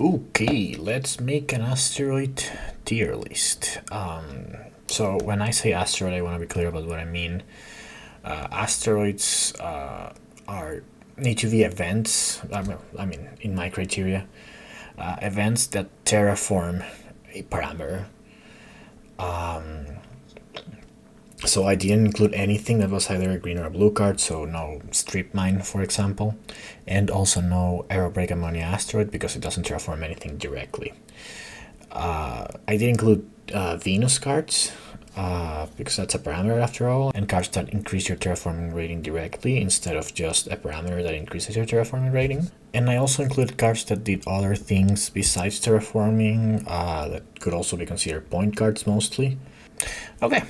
Okay, let's make an asteroid tier list. So when I say asteroid, I want to be clear about what I mean. Asteroids are need to be events. I mean, in my criteria, events that terraform a parameter. So I didn't include anything that was either a green or a blue card, so no strip mine, for example, and also no aerobrake ammonia asteroid because it doesn't terraform anything directly. I did include Venus cards because that's a parameter after all, and cards that increase your terraforming rating directly instead of just a parameter that increases your terraforming rating. And I also included cards that did other things besides terraforming that could also be considered point cards mostly. Okay,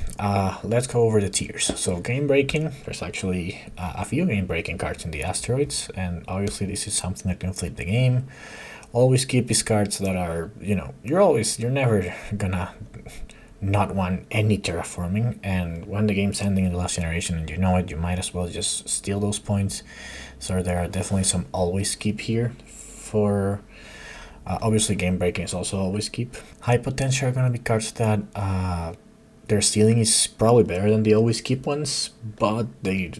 let's go over the tiers. So game breaking, there's actually a few game breaking cards in the asteroids, and obviously this is something that can flip the game. Always keep these cards that are, you're never gonna not want any terraforming, and when the game's ending in the last generation and you know it, you might as well just steal those points. So there are definitely some always keep here for obviously game breaking is also always keep. High potential are gonna be cards that their stealing is probably better than the always keep ones, but they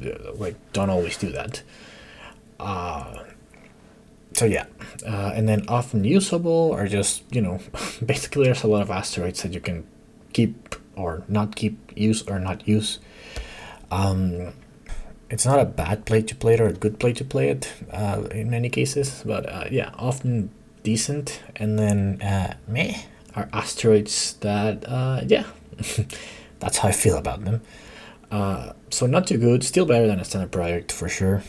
don't always do that. So yeah, and then often usable are just basically there's a lot of asteroids that you can keep or not keep, use or not use. It's not a bad play to play it or a good play to play it in many cases, but yeah, often decent. And then meh are asteroids that yeah. That's how I feel about them. So not too good, still better than a standard project for sure.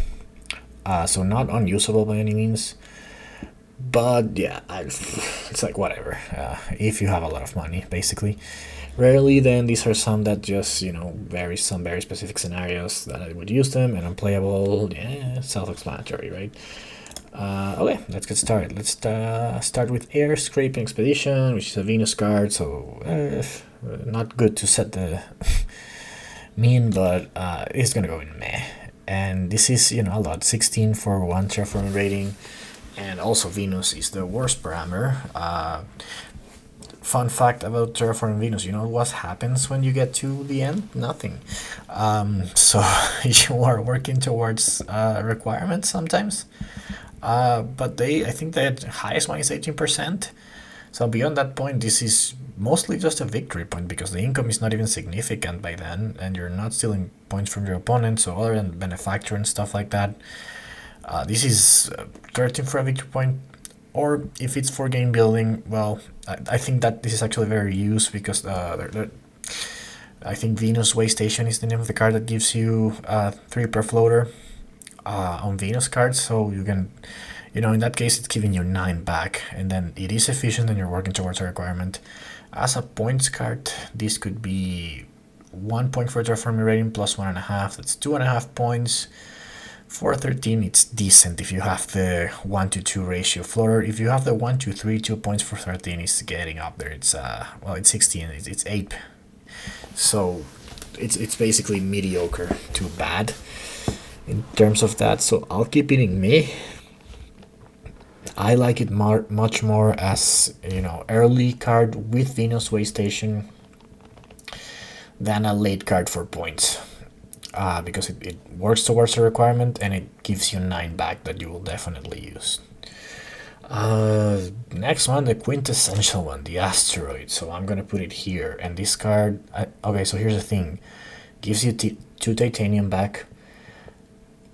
So not unusable by any means, but yeah, it's like whatever. If you have a lot of money, basically. Rarely, then these are some that just very specific scenarios that I would use them, and unplayable. Yeah, self-explanatory, right? Okay, let's get started. Let's start with Air Scraping Expedition, which is a Venus card, so not good to set the mean, but it's gonna go in meh. And this is a lot, 16 for 1 terraforming rating, and also Venus is the worst parameter. Fun fact about terraforming Venus, you know what happens when you get to the end? Nothing. So you are working towards requirements sometimes. But I think the highest one is 18%. So beyond that point, this is mostly just a victory point because the income is not even significant by then, and you're not stealing points from your opponent. So other than benefactor and stuff like that, this is 13 for a victory point. Or if it's for game building, well, I think that this is actually very used because I think Venus Way Station is the name of the card that gives you 3 per floater on Venus cards, so you can, in that case, it's giving you 9 back, and then it is efficient and you're working towards a requirement. As a points card, this could be 1 point for terraforming rating plus 1.5, that's 2.5 points. For 13, it's decent if you have the 1-to-2 ratio floater. If you have the 1-to-3, 2 points for 13 is getting up there. It's it's 16, it's 8. So it's basically mediocre to bad in terms of that, so I'll keep it in me. I like it much more as early card with Venus Way Station than a late card for points, because it works towards a requirement and it gives you 9 back that you will definitely use. Next one, the quintessential one, the Asteroid. So I'm gonna put it here, and this card, okay, so here's the thing, gives you 2 titanium back.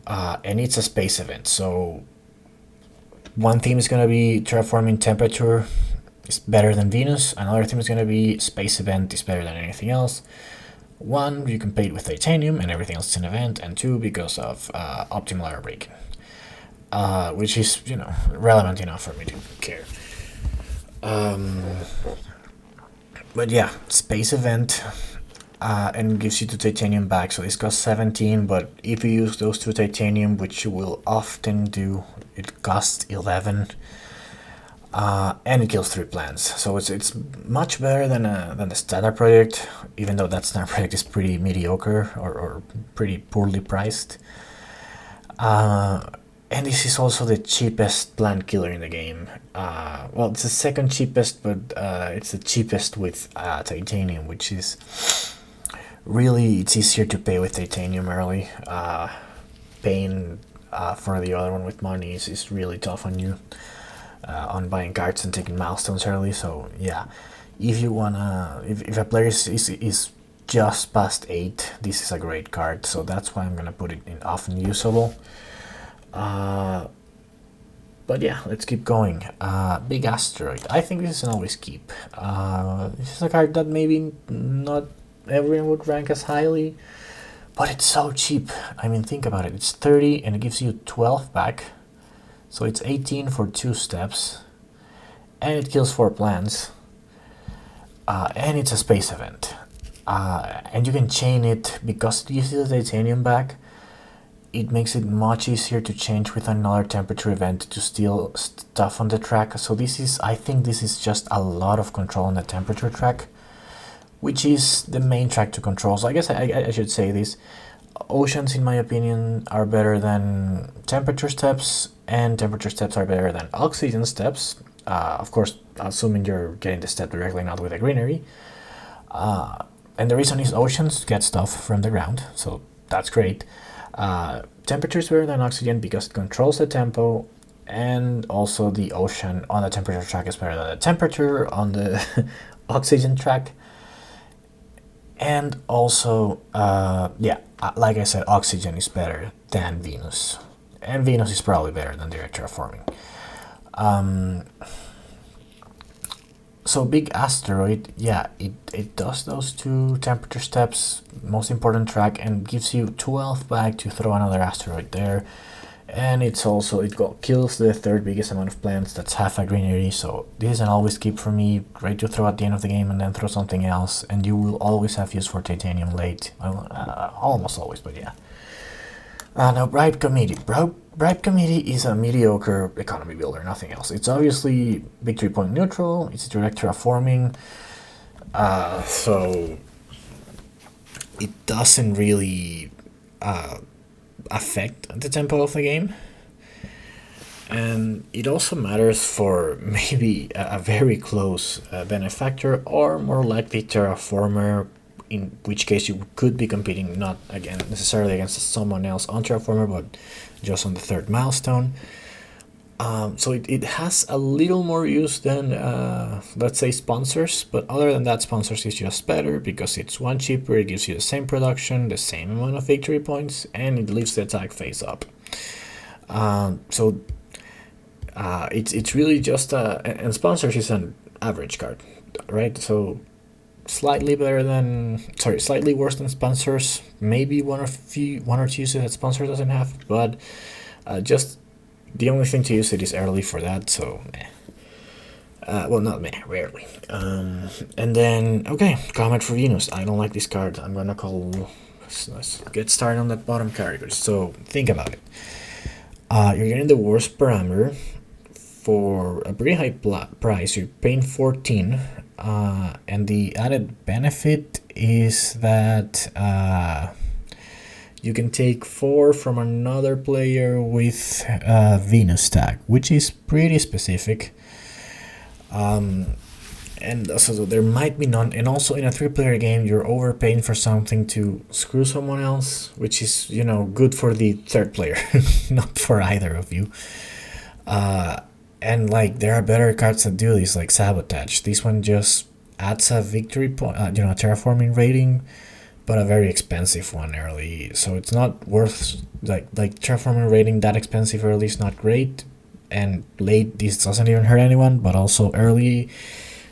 And it's a space event, so one theme is going to be terraforming temperature is better than Venus, another theme is going to be space event is better than anything else. 1, you can pay it with titanium and everything else is an event, and 2, because of optimal air breaking, which is relevant enough for me to care. But yeah, space event. And gives you 2 titanium back, so this costs 17, but if you use those 2 titanium, which you will often do, it costs 11, and it kills 3 plants. So it's much better than the standard project, even though that standard project is pretty mediocre or pretty poorly priced. And this is also the cheapest plant killer in the game. Well, it's the second cheapest, but it's the cheapest with titanium, which is really, it's easier to pay with titanium early. Paying for the other one with money is really tough on you, on buying cards and taking milestones early. So yeah, if you wanna, if a player is just past 8, this is a great card. So that's why I'm gonna put it in often usable. But yeah, let's keep going. Big Asteroid. I think this is an always keep. This is a card that maybe not everyone would rank as highly, but it's so cheap. I mean, think about it. It's 30 and it gives you 12 back. So it's 18 for 2 steps. And it kills 4 plants. And it's a space event. And you can chain it because it gives you the titanium back. It makes it much easier to change with another temperature event to steal stuff on the track. So this is, I think this is just a lot of control on the temperature track, which is the main track to control. So I guess I should say this. Oceans, in my opinion, are better than temperature steps, and temperature steps are better than oxygen steps. Of course, assuming you're getting the step directly, not with a greenery. And the reason is oceans get stuff from the ground, so that's great. Temperature is better than oxygen because it controls the tempo, and also the ocean on the temperature track is better than the temperature on the oxygen track. And also, yeah, like I said, oxygen is better than Venus, and Venus is probably better than direct terraforming. So Big Asteroid, yeah, it does those 2 temperature steps, most important track, and gives you 12 back to throw another asteroid there. And it's also, kills the 3rd biggest amount of plants, that's half a greenery, so this is an always keep for me, great to throw at the end of the game and then throw something else, and you will always have use for titanium late, almost always, but yeah. Now Bribed Committee. Bribed Committee is a mediocre economy builder, nothing else. It's obviously victory point neutral, it's direct terraforming, so it doesn't really affect the tempo of the game. And it also matters for maybe a very close benefactor, or more likely terraformer, in which case you could be competing not again necessarily against someone else on terraformer, but just on the 3rd milestone. So it has a little more use than let's say sponsors, but other than that, sponsors is just better because it's 1 cheaper, it gives you the same production, the same amount of victory points, and it leaves the attack phase up. So it's really just and sponsors is an average card, right? So slightly worse than sponsors, maybe one or two uses that sponsor doesn't have, but just the only thing to use it is early for that, so meh. Well, not meh, rarely. And then, okay, Comet for Venus. I don't like this card. I'm gonna let's get started on that bottom category. So think about it. You're getting the worst parameter for a pretty high price. You're paying 14, and the added benefit is that you can take 4 from another player with Venus tag, which is pretty specific. And also there might be none, and also in a 3-player game you're overpaying for something to screw someone else, which is, you know, good for the 3rd player, not for either of you. And like there are better cards that do this, like Sabotage. This one just adds a victory point, a terraforming rating, but a very expensive one early. So it's not worth like terraforming rating that expensive early is not great, and late this doesn't even hurt anyone. But also early,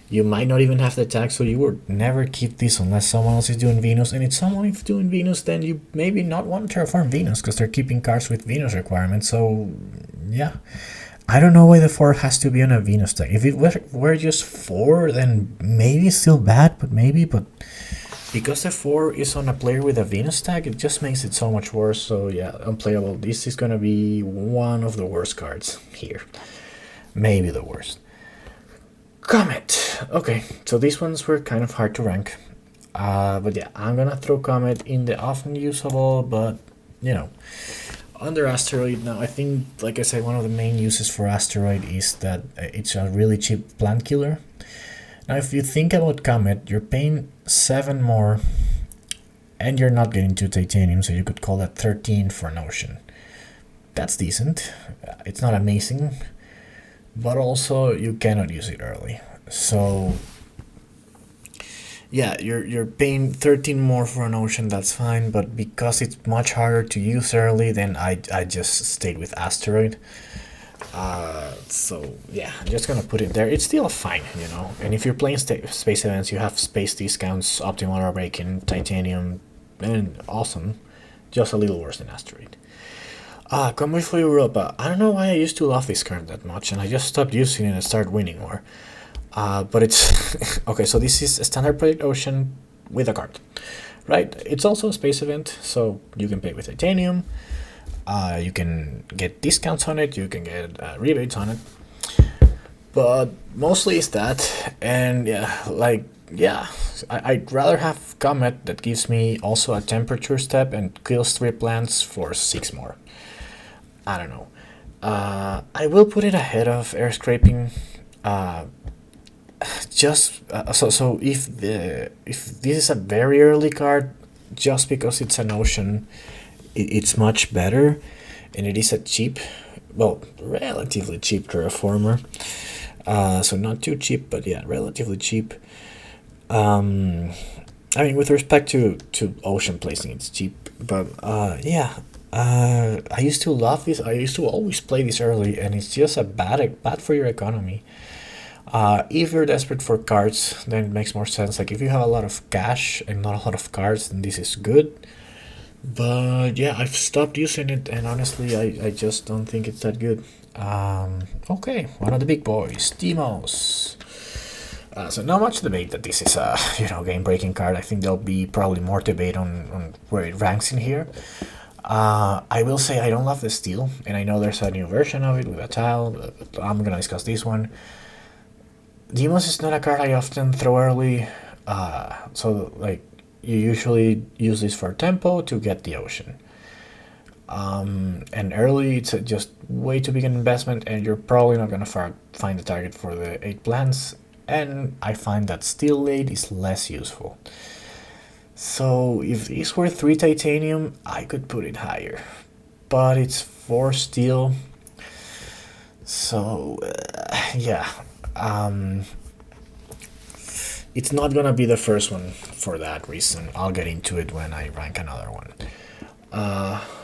you might not even have the tag, so you would never keep this unless someone else is doing Venus. And if someone is doing Venus, then you maybe not want to terraform Venus because they're keeping cards with Venus requirements. So yeah. I don't know why the 4 has to be on a Venus tag. If it were just 4, then maybe it's still bad, but because the 4 is on a player with a Venus tag, it just makes it so much worse. So yeah, unplayable. This is gonna be one of the worst cards here. Maybe the worst. Comet. Okay, so these ones were kind of hard to rank. But yeah, I'm gonna throw Comet in the often usable, but you know, Under Asteroid now, I think, like I said, one of the main uses for Asteroid is that it's a really cheap plant killer. Now, if you think about Comet, you're paying 7 more, and you're not getting 2 titanium, so you could call that 13 for an ocean. That's decent. It's not amazing, but also you cannot use it early. So yeah, you're paying 13 more for an ocean, that's fine, but because it's much harder to use early, then I just stayed with Asteroid. So yeah, I'm just gonna put it there. It's still fine, you know. And if you're playing space events, you have space discounts, optimal armor breaking, titanium, and awesome. Just a little worse than Asteroid. Convoy for Europa. I don't know why I used to love this card that much, and I just stopped using it and started winning more. But it's okay. So this is a standard Project Ocean with a card, right? It's also a space event, so you can pay with titanium. You can get discounts on it. You can get rebates on it. But mostly it's that, and yeah, I'd rather have Comet that gives me also a temperature step and kills 3 plants for 6 more. I don't know. I will put it ahead of air scraping. So if this is a very early card, just because it's an ocean, it's much better, and it is a cheap, well, relatively cheap terraformer. So not too cheap, but yeah, relatively cheap. I mean, with respect to ocean placing, it's cheap, but yeah. I used to love this. I used to always play this early, and it's just a bad for your economy. If you're desperate for cards, then it makes more sense. Like if you have a lot of cash and not a lot of cards, then this is good. But yeah, I've stopped using it, and honestly, I just don't think it's that good. Okay, one of the big boys, Deimos. So not much debate that this is a game-breaking card. I think there'll be probably more debate on where it ranks in here. I will say I don't love the steel, and I know there's a new version of it with a tile, but I'm gonna discuss this one. Deimos is not a card I often throw early, so like you usually use this for tempo to get the ocean. And early it's just way too big an investment, and you're probably not gonna find the target for the 8 plants, and I find that steel late is less useful. So if these were 3 titanium, I could put it higher, but it's 4 steel. So yeah, it's not gonna be the first one for that reason. I'll get into it when I rank another one.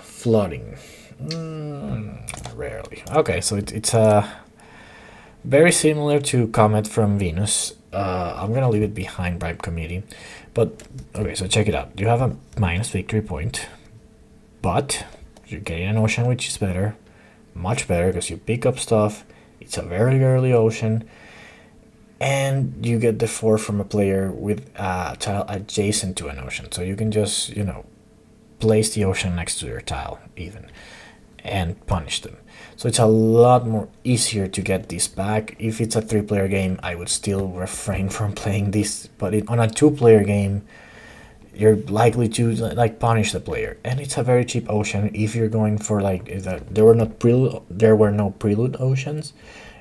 Flooding, rarely. Okay, so it's very similar to Comet from Venus. I'm gonna leave it behind Bribed Committee. But, okay, so check it out. You have a minus victory point, but you're getting an ocean, which is better. Much better, because you pick up stuff. It's a very early ocean. And you get the 4 from a player with a tile adjacent to an ocean. So you can just, place the ocean next to your tile, even, and punish them. So it's a lot more easier to get this back. If it's a 3-player game, I would still refrain from playing this, but on a 2-player game, you're likely to punish the player, and it's a very cheap ocean. If you're going for there were no prelude oceans,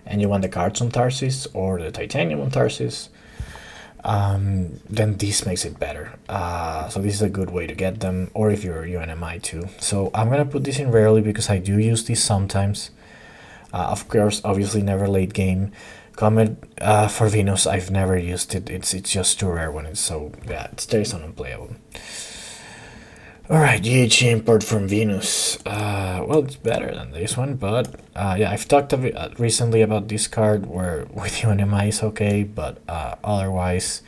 and you want the cards on Tharsis or the titanium on Tharsis, then this makes it better. So this is a good way to get them, or if you're UNMI too. So I'm gonna put this in rarely because I do use this sometimes. Of course, obviously never late game. Comet for Venus, I've never used it. It's just too rare when it's so it stays unplayable. Alright, GH import from Venus. Well, it's better than this one, but yeah, I've talked a bit recently about this card where with UNMI is okay, but otherwise,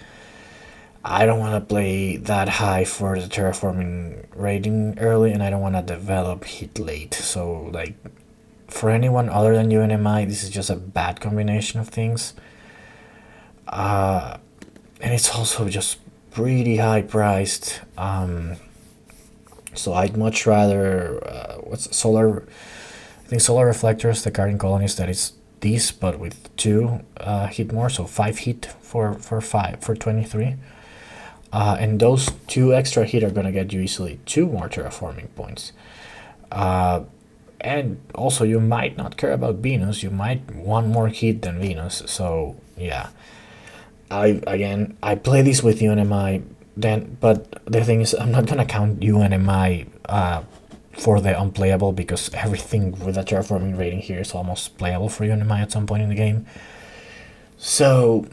I don't want to play that high for the terraforming rating early, and I don't want to develop heat late. So, for anyone other than UNMI, this is just a bad combination of things. And it's also just pretty high priced. So I'd much rather solar. I think solar reflectors, the card in colonies, that is this, but with 2 hit more, so 5 hit for 23. And those 2 extra hit are gonna get you easily 2 more terraforming points. And also, you might not care about Venus. You might want more heat than Venus. So yeah, I play this with UNMI. Then, but the thing is, I'm not gonna count UNMI for the unplayable, because everything with a terraforming rating here is almost playable for UNMI at some point in the game. So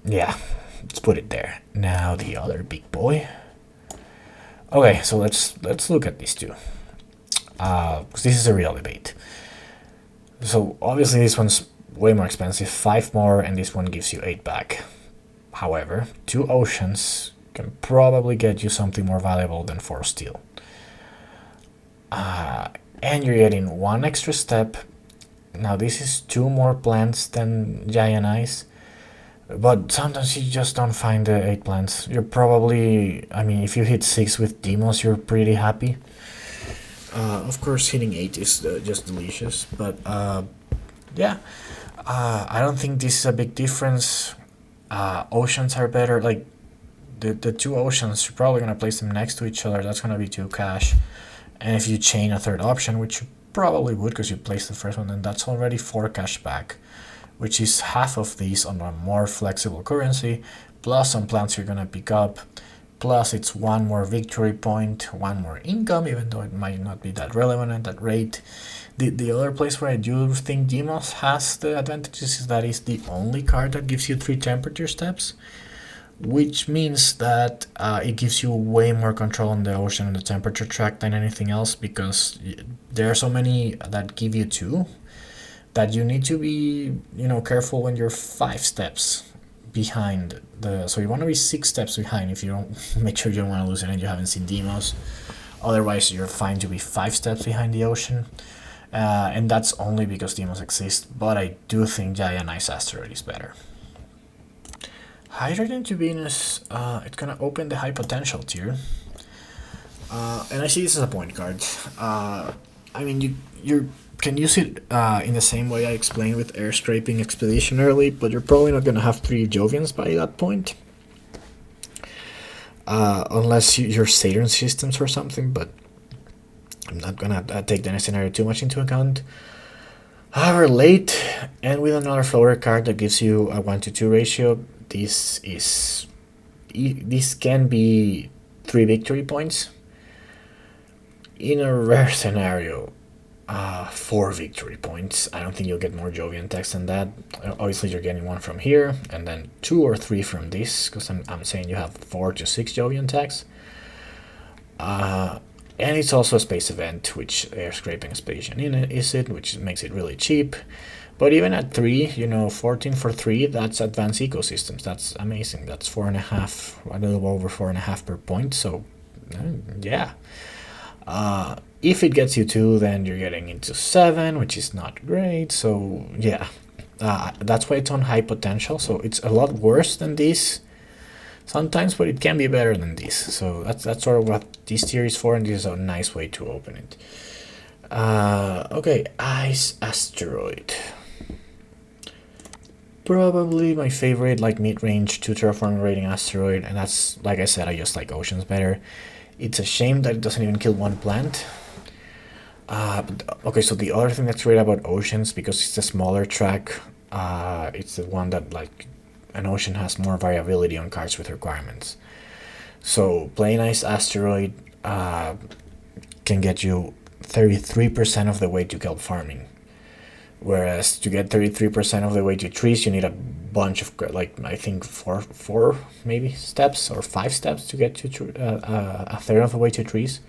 yeah, let's put it there. Now the other big boy. Okay, so let's look at these two, because this is a real debate. So obviously this one's way more expensive, 5 more, and this one gives you 8 back. However, 2 oceans can probably get you something more valuable than 4 steel. And you're getting 1 extra step. Now this is 2 more plants than Giant Ice, but sometimes you just don't find the 8 plants. You're probably, I mean, if you hit 6 with Deimos, you're pretty happy. Of course, hitting 8 is just delicious, but yeah, I don't think this is a big difference. Oceans are better. Like the 2 oceans, you're probably gonna place them next to each other. That's gonna be 2 cash, and if you chain a third option, which you probably would because you placed the first one, then that's already 4 cash back, which is half of these on a more flexible currency, plus some plants you're gonna pick up, plus it's 1 more victory point, 1 more income, even though it might not be that relevant at that rate. The other place where I do think Deimos has the advantages is that it's the only card that gives you 3 temperature steps, which means that it gives you way more control on the ocean and the temperature track than anything else, because there are so many that give you 2 that you need to be, you know, careful when you're 5 steps behind the, so you want to be 6 steps behind if you don't make sure you don't want to lose it and you haven't seen Deimos. Otherwise you're fine to be 5 steps behind the ocean, and that's only because Deimos exists. But I do think Giant Ice Asteroid is better. Hydrating to Venus, it's gonna open the high potential tier, and I see this as a point card. I mean, you can use it in the same way I explained with air scraping expedition early, but you're probably not gonna have 3 Jovians by that point, unless you're Saturn systems or something. But I'm not gonna take the scenario too much into account. However, late and with another floater card that gives you a 1-to-2 ratio, this can be 3 victory points. In a rare scenario, 4 victory points. I don't think you'll get more Jovian text than that. Obviously, you're getting 1 from here, and then 2 or 3 from this, because I'm saying you have 4 to 6 Jovian text. And it's also a space event, which air scraping expedition in it is it, which makes it really cheap. But even at 3, you know, 14 for 3, that's advanced ecosystems. That's amazing. That's 4.5, a little over 4.5 per point. So, yeah. If it gets you 2, then you're getting into 7, which is not great. So, yeah. That's why it's on high potential. So, it's a lot worse than this sometimes, but it can be better than this. So, that's sort of what this tier is for, and this is a nice way to open it. Okay, Ice Asteroid. Probably my favorite, like, mid-range 2 terraforming rating asteroid, and that's, like I said, I just like oceans better. It's a shame that it doesn't even kill 1 plant. Okay, so the other thing that's great about oceans, because it's a smaller track, it's the one that, like, an ocean has more variability on cards with requirements. So playing Ice Asteroid can get you 33% of the way to kelp farming. Whereas to get 33% of the way to trees, you need a bunch of, like, I think four maybe steps or 5 steps to get to a third of the way to trees.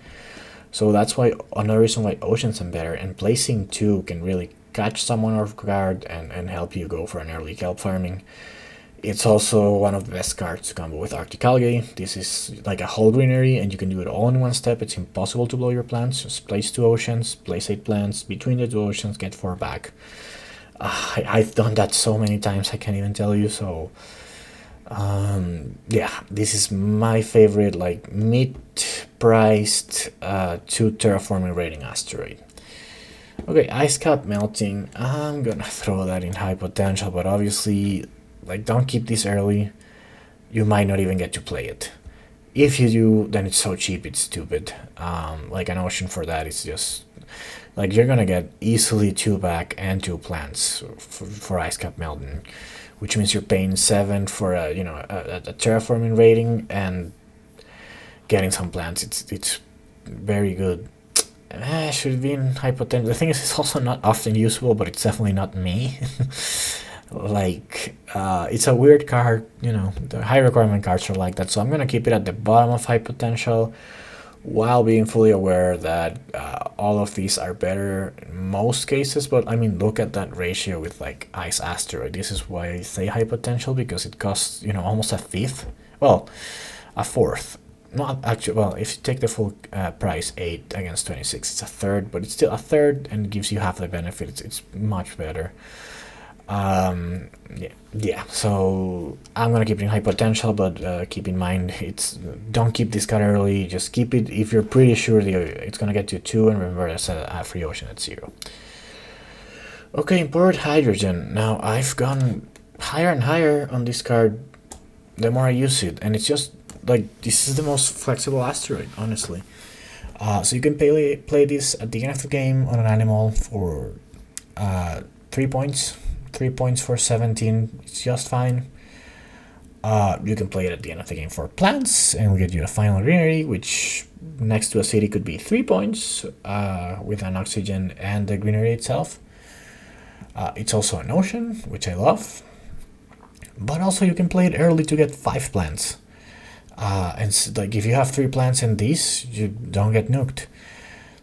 So that's why another reason why oceans are better, and placing 2 can really catch someone off guard and help you go for an early kelp farming. It's also one of the best cards to combo with Arctic Algae. This is like a whole greenery, and you can do it all in 1 step. It's impossible to blow your plants. Just place 2 oceans, place 8 plants, between the 2 oceans, get 4 back. I've done that so many times, I can't even tell you. So, yeah, this is my favorite, like, mid-priced 2 terraforming rating asteroid. Okay, Ice Cap Melting. I'm gonna throw that in high potential, but obviously, like, don't keep this early. You might not even get to play it. if you do, then it's so cheap, it's stupid. Like an ocean for that is just like you're gonna get easily 2 back and 2 plants for ice cap melting, which means you're paying 7 for a a terraforming rating and getting some plants. It's very good. Should be in high potential. The thing is, it's also not often usable, but it's definitely not me. Like it's a weird card, the high requirement cards are like that, so I'm gonna keep it at the bottom of high potential while being fully aware that all of these are better in most cases. But I mean, look at that ratio with like Ice Asteroid. This is why I say high potential, because it costs almost a fifth, well, a fourth. Not actually, well, if you take the full price, 8 against 26, it's a third, but it's still a third and gives you half the benefit. It's much better. Yeah, so I'm gonna keep it in high potential, but keep in mind, don't keep this card early. Just keep it if you're pretty sure it's gonna get you 2, and remember that's a free ocean at 0. Okay, imported hydrogen. Now I've gone higher and higher on this card the more I use it, and it's just like this is the most flexible asteroid, honestly. So you can play this at the end of the game on an animal for 3 points. 3 points for 17, it's just fine. You can play it at the end of the game for plants, and we get you a final greenery, which next to a city could be 3 points with an oxygen and the greenery itself. It's also an ocean, which I love. But also you can play it early to get 5 plants. And like if you have 3 plants in these, you don't get nuked.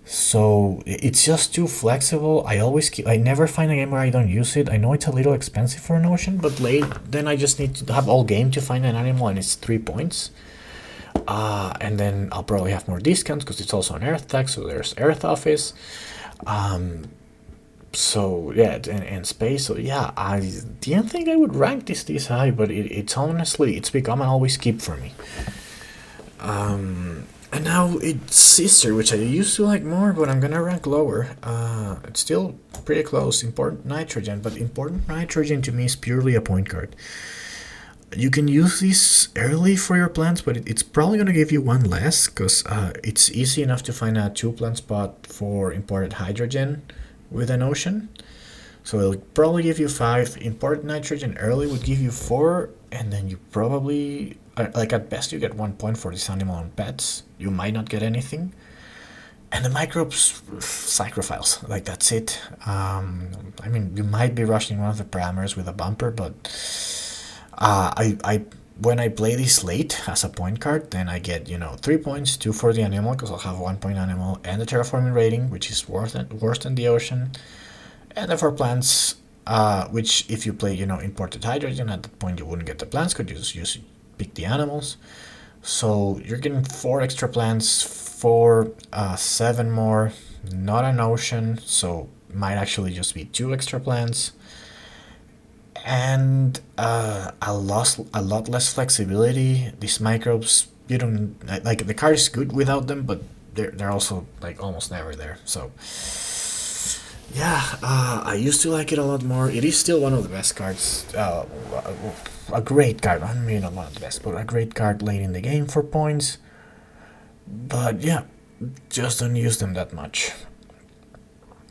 So it's just too flexible. I never find a game where I don't use it. I know it's a little expensive for an ocean, but then I just need to have all game to find an animal, and it's 3 points. And then I'll probably have more discounts because it's also an Earth tax, so there's Earth office. So yeah, and space. So yeah, I didn't think I would rank this high, but it's honestly become an always keep for me. And now it's Sister, which I used to like more, but I'm gonna rank lower. It's still pretty close. Important Nitrogen, but Important Nitrogen to me is purely a point card. You can use this early for your plants, but it's probably gonna give you 1 less, because it's easy enough to find a 2 plant spot for Imported Hydrogen with an ocean. So it'll probably give you 5. Imported Nitrogen early would give you 4, and then you probably, like at best you get 1 point for this animal on pets. You might not get anything. And the microbes, Psychrophiles, like that's it. I mean, you might be rushing one of the parameters with a bumper, but when I play this late as a point card, then I get 3 points, 2 for the animal, because I'll have 1 point animal, and the terraforming rating, which is worse than the ocean. And then for plants, which if you play imported hydrogen, at that point you wouldn't get the plants, because you just pick the animals. So you're getting 4 extra plants for 7 more, not an ocean, so might actually just be 2 extra plants. And a lot less flexibility. These microbes, you don't like, the card is good without them, but they're also like almost never there. So yeah, I used to like it a lot more. It is still one of the best cards. A great card. I mean, not one of the best, but a great card late in the game for points. But yeah, just don't use them that much.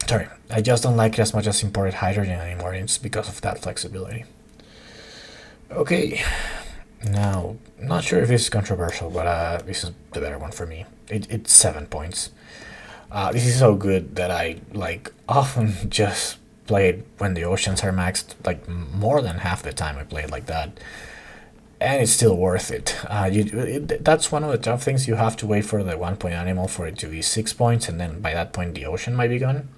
Sorry, I just don't like it as much as Imported Hydrogen anymore. It's because of that flexibility. Okay, now, not sure if this is controversial, but this is the better one for me. It's 7 points. This is so good that I often just play it when the oceans are maxed, like more than half the time I play it like that. And it's still worth it. That's one of the tough things. You have to wait for the 1 point animal for it to be 6 points, and then by that point the ocean might be gone.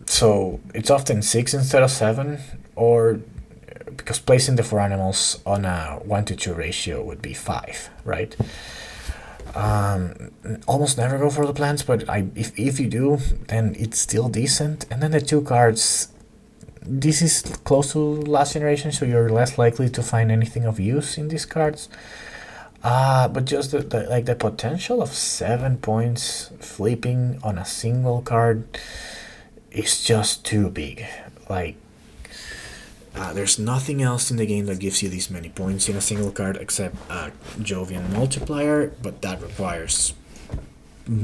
So it's often 6 instead of 7, or because placing the 4 animals on a 1-to-2 ratio would be 5, right? Almost never go for the plants, but if you do, then it's still decent. And then the 2 cards, this is close to last generation, so you're less likely to find anything of use in these cards. But just the potential of 7 points flipping on a single card is just too big. Like, There's nothing else in the game that gives you these many points in a single card except Jovian Multiplier, but that requires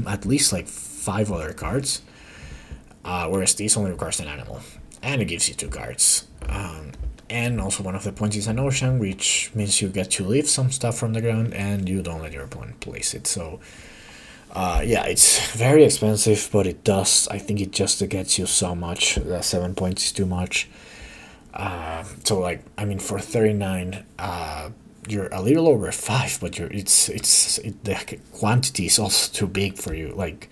at least like 5 other cards, whereas this only requires an animal, and it gives you 2 cards. And also one of the points is an ocean, which means you get to lift some stuff from the ground and you don't let your opponent place it. So yeah, it's very expensive, but it does. I think it just gets you so much. The 7 points is too much. So like, I mean, for 39, you're a little over 5, but the quantity is also too big for you. Like,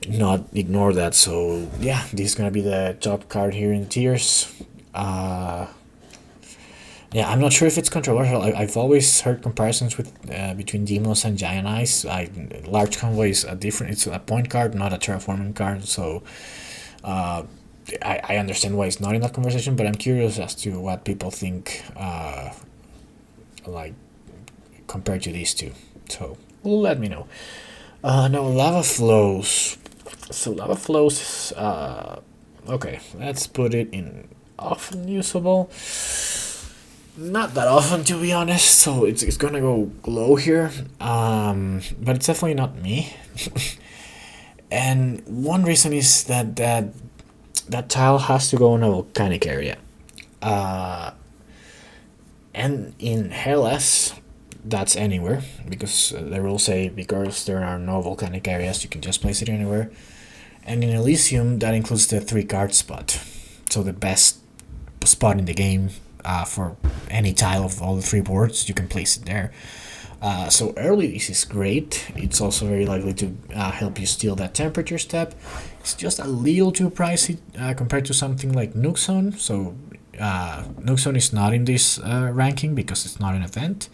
not ignore that. So yeah, this is gonna be the top card here in the tiers. Yeah, I'm not sure if it's controversial. I've always heard comparisons with between Deimos and Giant Ice. Large Convoy is a different. It's a point card, not a terraforming card. So I understand why it's not in that conversation, but I'm curious as to what people think, like compared to these two. So let me know. Now lava flows. So lava flows. Okay, let's put it in often usable. Not that often, to be honest, so it's gonna go low here, but it's definitely not me. And one reason is that tile has to go in a volcanic area, and in Hellas that's anywhere, because the rules say because there are no volcanic areas you can just place it anywhere, and in Elysium that includes the 3 card spot, so the best spot in the game. For any tile of all the 3 boards, you can place it there. So early this is great. It's also very likely to help you steal that temperature step. It's just a little too pricey compared to something like Nuke Zone. So Nuke Zone is not in this ranking because it's not an event.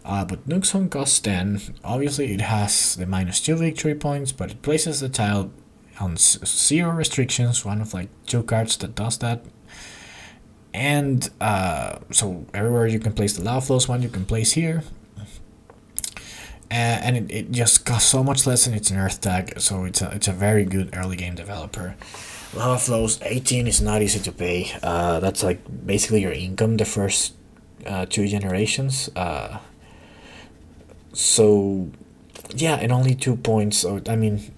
But Nuke Zone costs 10. Obviously it has the -2 victory points, but it places the tile on 0 restrictions, one of like 2 cards that does that. And so everywhere you can place the lava flows one, you can place here. And it just costs so much less than its Inert tag, so it's a very good early game developer. Lava flows 18 is not easy to pay. That's like basically your income the first 2 generations. So yeah, and only 2 points. So I mean,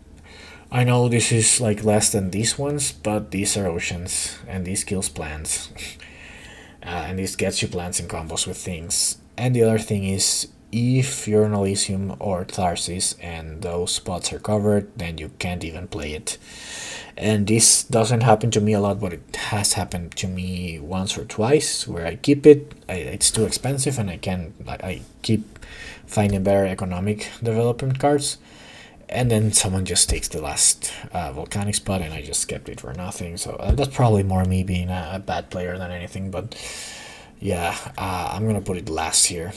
I know this is like less than these ones, but these are oceans and these kills plants. And this gets you plants in combos with things. And the other thing is, if you're in Elysium or Tharsis and those spots are covered, then you can't even play it. And this doesn't happen to me a lot, but it has happened to me once or twice where I keep it. It's too expensive and I keep finding better economic development cards. And then someone just takes the last volcanic spot and I just kept it for nothing. So that's probably more me being a bad player than anything. But yeah, I'm going to put it last here.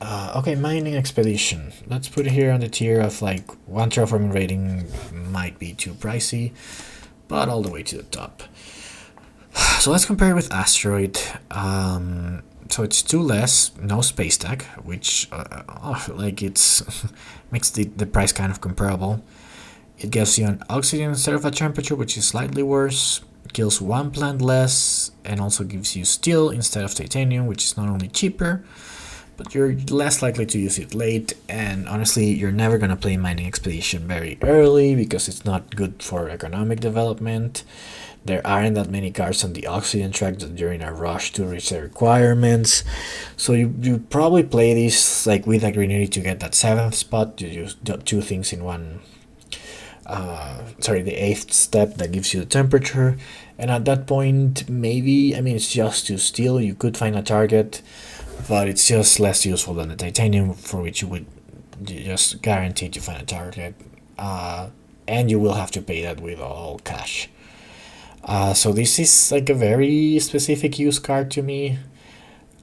Okay, Mining Expedition. Let's put it here on the tier of like 1 terraforming rating might be too pricey, but all the way to the top. So let's compare it with Asteroid. So it's 2 less, no space tag, which like it's makes the price kind of comparable. It gives you an oxygen instead of a temperature, which is slightly worse. Kills 1 plant less, and also gives you steel instead of titanium, which is not only cheaper, but you're less likely to use it late. And honestly, you're never gonna play Mining Expedition very early because it's not good for economic development. There aren't that many cards on the oxygen track that you're in a rush to reach the requirements. So you probably play this like with a Greenery to get that 7th spot. You use 2 things in one. The 8th step that gives you the temperature. And at that point, maybe, I mean, it's just to steal. You could find a target, but it's just less useful than the titanium, for which you would just guaranteed to find a target. And you will have to pay that with all cash. So this is like a very specific use card to me.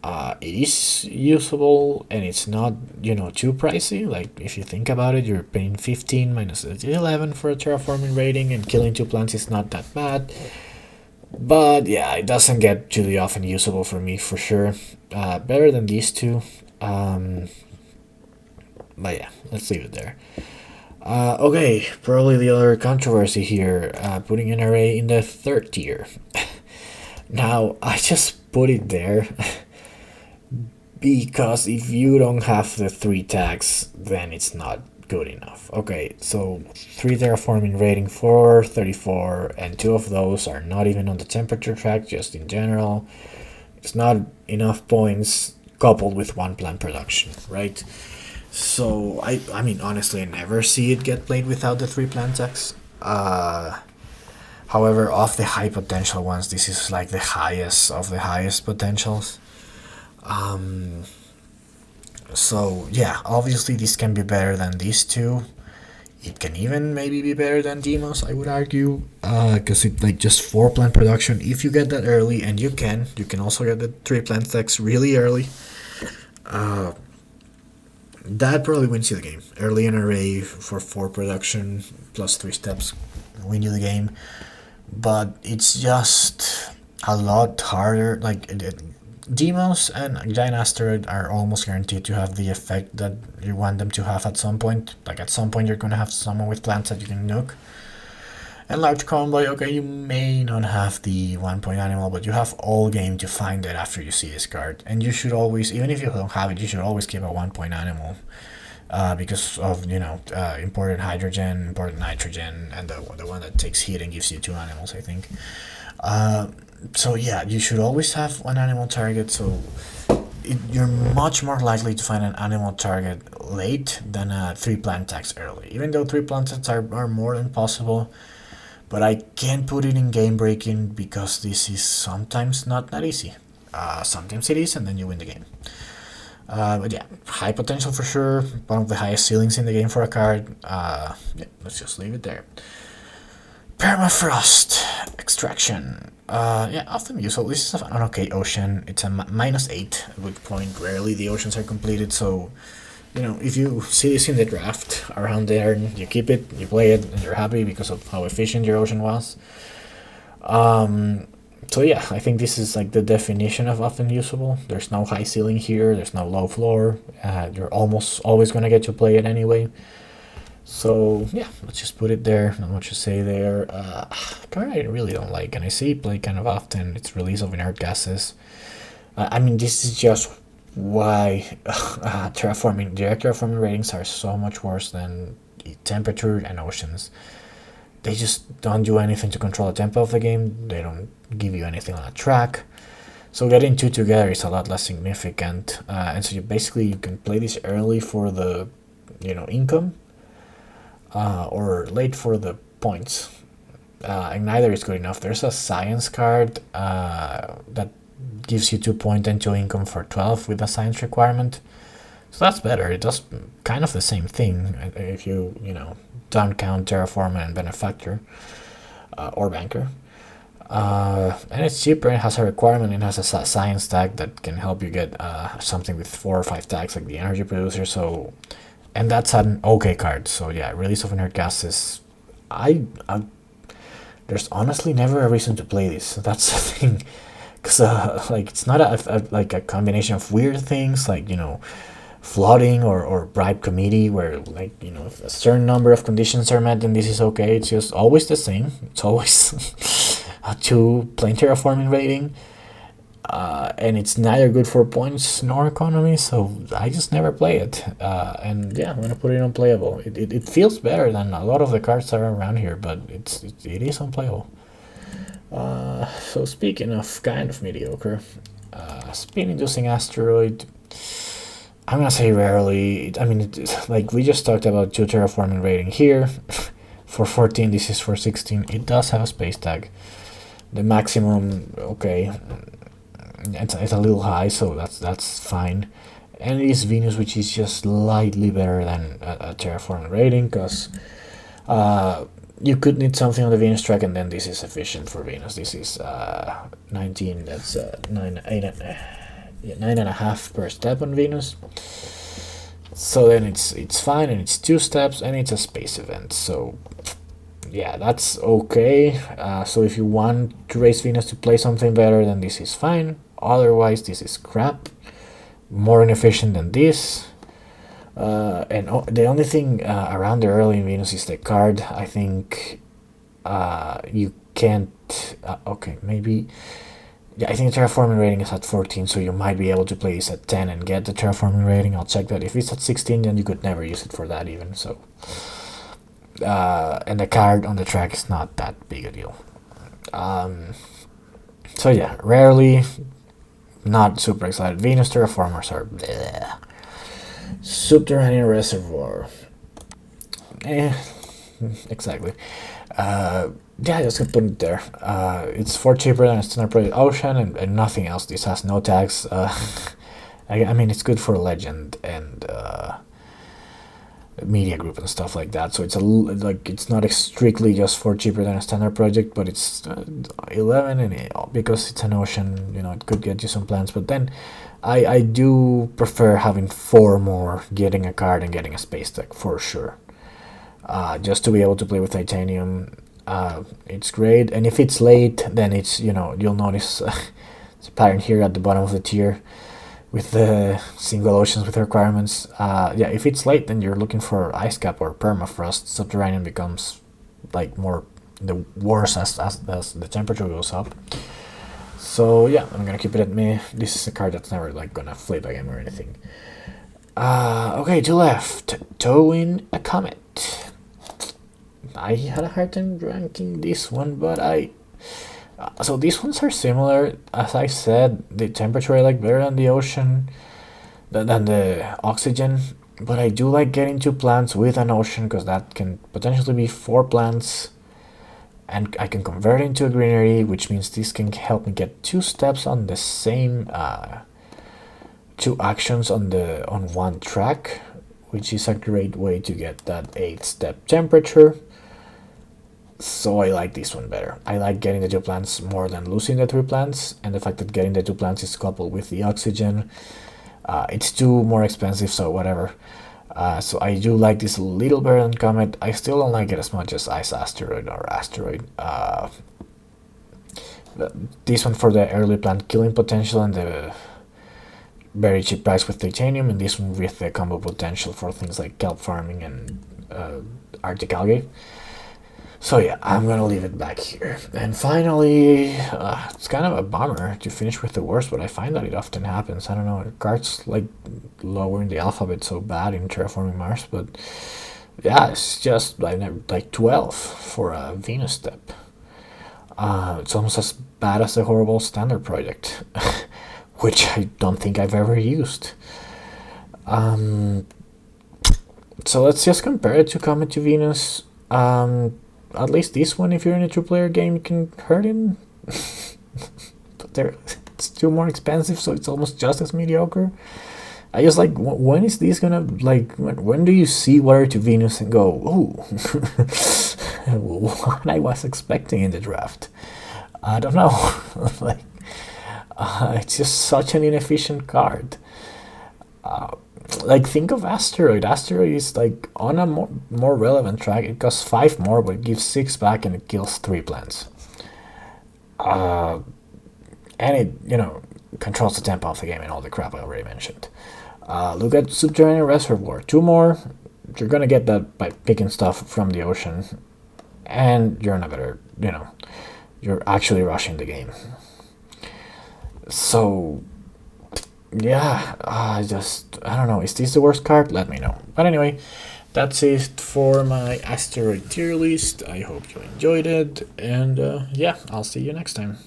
It is usable and it's not, too pricey. Like if you think about it, you're paying 15 minus 11 for a terraforming rating, and killing 2 plants is not that bad. But yeah, it doesn't get to the often usable for me for sure. Better than these 2. But yeah, let's leave it there. Okay, probably the other controversy here, putting an array in the 3rd tier. Now, I just put it there because if you don't have the 3 tags, then it's not good enough. Okay, so 3 terraforming rating for 34, and 2 of those are not even on the temperature track, just in general. It's not enough points coupled with 1 plant production, right? So, I mean, honestly, I never see it get played without the 3 plant tags. However, of the high potential ones, this is like the highest of the highest potentials. So yeah, obviously this can be better than these two. It can even maybe be better than Deimos, I would argue, because it like just 4 plant production. If you get that early, and you can also get the 3 plant stacks really early. That probably wins you the game. Early in array for 4 production plus 3 steps win you the game. But it's just a lot harder. Like Deimos and Giant Asteroid are almost guaranteed to have the effect that you want them to have at some point. Like at some point you're going to have someone with plants that you can nuke. And Large Convoy, okay, you may not have the 1-point animal, but you have all game to find it after you see this card. And you should always, even if you don't have it, you should always keep a 1-point animal. Because of, imported hydrogen, imported nitrogen, and the one that takes heat and gives you 2 animals, I think. So yeah, you should always have 1 animal target, so you're much more likely to find an animal target late than 3 plant tags early. Even though 3 plant tags are more than possible, but I can't put it in game breaking because this is sometimes not that easy. Sometimes it is, and then you win the game. But yeah, high potential for sure. One of the highest ceilings in the game for a card. Yeah, let's just leave it there. Permafrost Extraction. Yeah, often useful. This is an okay ocean. It's a -8, at which point rarely the oceans are completed. So, if you see this in the draft around there, you keep it, you play it, and you're happy because of how efficient your ocean was. So yeah, I think this is like the definition of often usable. There's no high ceiling here. There's no low floor. You're almost always gonna get to play it anyway. So yeah, let's just put it there. Not much to say there. Card I really don't like, and I see it play kind of often. It's release of inert gases. I mean, this is just why direct terraforming ratings are so much worse than temperature and oceans. They just don't do anything to control the tempo of the game. They don't give you anything on a track. So getting 2 together is a lot less significant. And so you can play this early for the, income, or late for the points. And neither is good enough. There's a science card that gives you 2 point and 2 income for 12 with a science requirement. So that's better. It does kind of the same thing if you, don't count terraform and benefactor or banker. And it's cheaper. It has a requirement. It has a science tag that can help you get something with 4 or 5 tags like the energy producer. So, and that's an okay card. So yeah, release of inert gases. There's honestly never a reason to play this. That's the thing, because it's not a combination of weird things like flooding or Bribed Committee, where if a certain number of conditions are met, then this is okay. It's just always the same. It's always a 2 plain terraforming rating, and it's neither good for points nor economy. So I just never play it. And yeah, I'm gonna put it unplayable. It feels better than a lot of the cards that are around here, but it is unplayable. So speaking of kind of mediocre, Inducing Asteroid. I'm gonna say rarely. I mean, like we just talked about 2 terraforming rating here. For 14, this is for 16. It does have a space tag. The maximum, okay, it's a little high, so that's fine. And it is Venus, which is just slightly better than a terraforming rating, because you could need something on the Venus track, and then this is sufficient for Venus. This is 19. That's 9.5 per step on Venus. So then it's fine, and it's 2 steps, and it's a space event. So yeah, that's okay. So if you want to raise Venus to play something better, then this is fine. Otherwise, this is crap. More inefficient than this. And the only thing around the early Venus is the card. I think you can't. Okay, maybe yeah, I think the terraforming rating is at 14, so you might be able to place at 10 and get the terraforming rating. I'll check that. If it's at 16, then you could never use it for that even. So, and the card on the track is not that big a deal. So yeah, rarely, not super excited. Venus terraformers are bleh. Subterranean Reservoir. Exactly. Yeah, just gonna put it there. It's 4 cheaper than a standard project Ocean and nothing else. This has no tags. I mean, it's good for Legend and media group and stuff like that. So it's like it's not strictly just 4 cheaper than a standard project, but it's 11 and because it's an Ocean, you know, it could get you some plans. But then I do prefer having 4 more, getting a card and getting a space deck for sure. Just to be able to play with Titanium, it's great. And if it's late, then it's, you know, you'll notice it's a pattern here at the bottom of the tier with the single oceans with requirements. Yeah, if it's late, then you're looking for Ice Cap or Permafrost. Subterranean becomes like more the worse as the temperature goes up. So yeah, I'm gonna keep it at me. This is a card that's never like gonna flip again or anything. Okay, to left, towing a Comet. I had a hard time ranking this one, but so these ones are similar. As I said, the temperature I like better than the Ocean, than the Oxygen, but I do like getting 2 plants with an Ocean because that can potentially be 4 plants, and I can convert it into a greenery, which means this can help me get 2 steps on the same 2 actions on one track, which is a great way to get that 8-step temperature. So I like this one better. I like getting the 2 plants more than losing the 3 plants, and the fact that getting the 2 plants is coupled with the Oxygen. It's 2 more expensive, so whatever. So I do like this a little better than Comet. I still don't like it as much as Ice Asteroid or Asteroid. This one for the early plant killing potential and the very cheap price with Titanium, and this one with the combo potential for things like kelp farming and Arctic algae. So yeah, I'm gonna leave it back here. And finally, it's kind of a bummer to finish with the worst, but I find that it often happens. I don't know, cards like lowering the alphabet so bad in Terraforming Mars, but yeah, it's just like 12 for a Venus step. It's almost as bad as the horrible standard project, which I don't think I've ever used. So let's just compare it to Comet to Venus. At least this one, if you're in a 2-player game, you can hurt him. But it's 2 more expensive, so it's almost just as mediocre. I just like, when is this gonna, like, when do you see Water to Venus and go, ooh, what I was expecting in the draft? I don't know. Like, it's just such an inefficient card. Like, think of Asteroid. Asteroid is like on a more relevant track. It costs 5 more, but it gives 6 back and it kills 3 plants. And it, you know, controls the tempo of the game and all the crap I already mentioned. Look at Subterranean Reservoir. 2 more. You're gonna get that by picking stuff from the Ocean, and you're in a better, you know, you're actually rushing the game. So yeah, I don't know, is this the worst card? Let me know. But anyway, that's it for my Asteroid tier list. I hope you enjoyed it, and yeah, I'll see you next time.